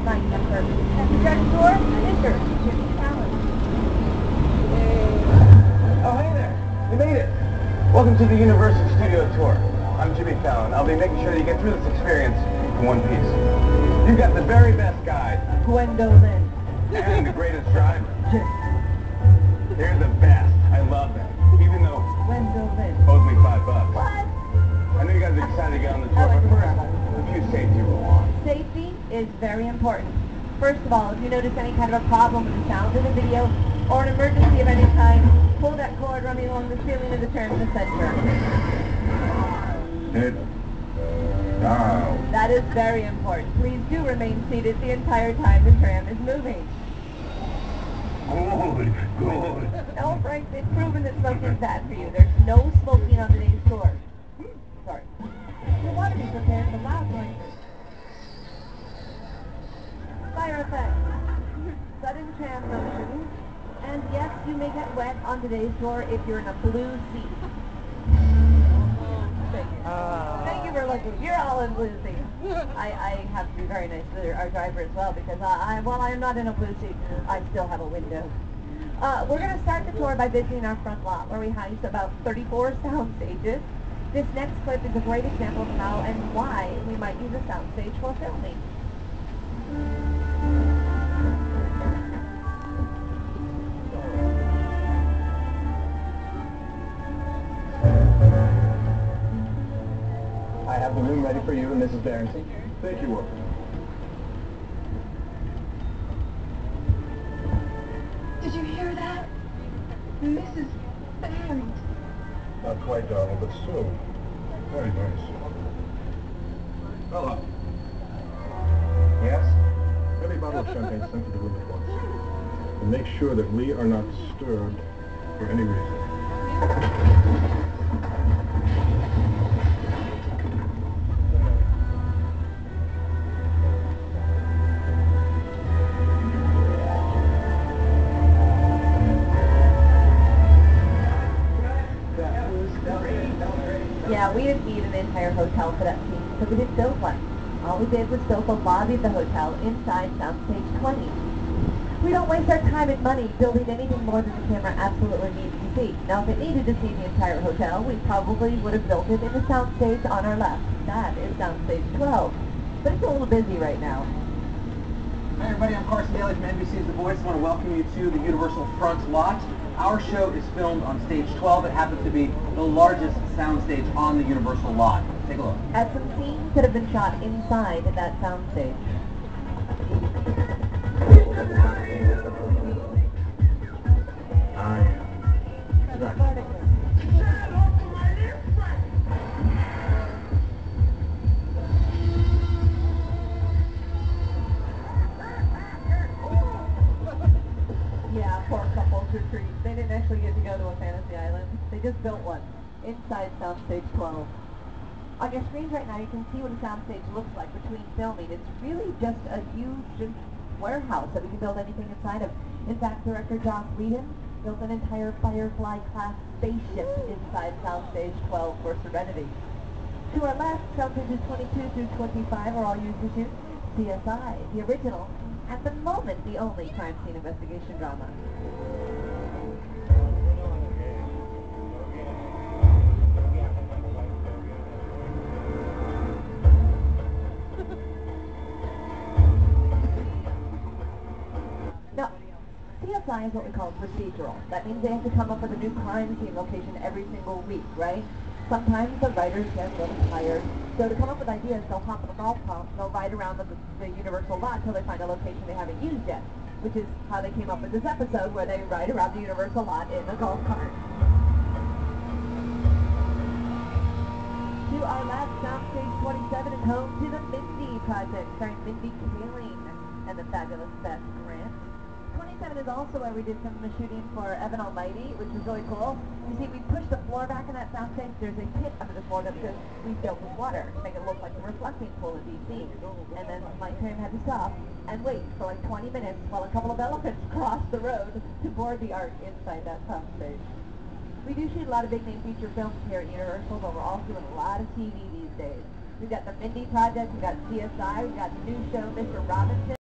night after. And to start the tour, enter Jimmy Fallon. Oh, hey there. You made it. Welcome to the Universal Studio Tour. I'm Jimmy Fallon. I'll be making sure that you get through this experience in one piece. You've got the very best guide. Gwendolyn. And the greatest driver. They're the best. I love them. Even though Gwendolyn. owes me $5. What? I know you guys are excited to get on the tour, but first, a few safety rules. Safety is very important. First of all, if you notice any kind of a problem with the sound of the video or an emergency of any kind, pull that cord running along the ceiling of the tram in the center. That is very important. Please do remain seated the entire time the tram is moving. Good. No, Frank, it's proven that smoking is bad for you. There's no smoking on today's tour. Sorry. You want to be prepared for loud noises. Fire effects. Sudden tram motion. And yes, you may get wet on today's tour if you're in a blue seat. Thank you. Thank you for looking. You're all in blue seats. I have to be very nice to our driver as well because while I am not in a blue seat, I still have a window. We're going to start the tour by visiting our front lot where we house about 34 sound stages. This next clip is a great example of how and why we might use a soundstage for filming. I have the room ready for you and Mrs. Barrington. Thank you, Walker. Did you hear that? Mrs. Barrington. Not quite, darling, but soon. Very, very soon. Hello. Yes? Every bottle of champagne sent to the room at once. And make sure that we are not disturbed for any reason. Yeah, we didn't need an entire hotel for that scene, so we didn't build one. All we did was build the lobby of the hotel inside Soundstage 20. We don't waste our time and money building anything more than the camera absolutely needs to see. Now, if it needed to see the entire hotel, we probably would have built it in the soundstage on our left. That is Soundstage 12. But it's a little busy right now. Hi everybody, I'm Carson Daly from NBC's The Voice. I want to welcome you to the Universal Front Lot. Our show is filmed on stage 12. It happens to be the largest soundstage on the Universal lot. Take a look. At some scenes that have been shot inside that soundstage. Yeah, poor couples retreat. They didn't actually get to go to a fantasy island. They just built one inside Soundstage 12. On your screens right now, you can see what a soundstage looks like between filming. It's really just a huge warehouse that we can build anything inside of. In fact, director Joss Whedon built an entire Firefly-class spaceship inside Soundstage 12 for Serenity. To our left, Soundstages 22 through 25 are all used to shoot CSI, the original, at the moment the only crime scene investigation drama. Now, CSI is what we call procedural. That means they have to come up with a new crime scene location every single week, right? Sometimes the writers get a little tired, so to come up with ideas, they'll hop on a golf cart, they'll ride around the Universal lot until they find a location they haven't used yet, which is how they came up with this episode where they ride around the Universal lot in a golf cart. To our last, Soundstage 27 is home to the Mindy Project, starring Mindy Kaling and the fabulous Beth Grant. 27 is also where we did some of the shooting for Evan Almighty, which was really cool. You see, we pushed the floor back in that soundstage. There's a pit under the floor because we filled with water to make it look like a reflecting pool in D.C. And then my train had to stop and wait for like 20 minutes while a couple of elephants crossed the road to board the ark inside that soundstage. We do shoot a lot of big-name feature films here at Universal, but we're also doing a lot of TV these days. We've got the Mindy Project, we've got CSI, we've got the new show, Mr. Robinson.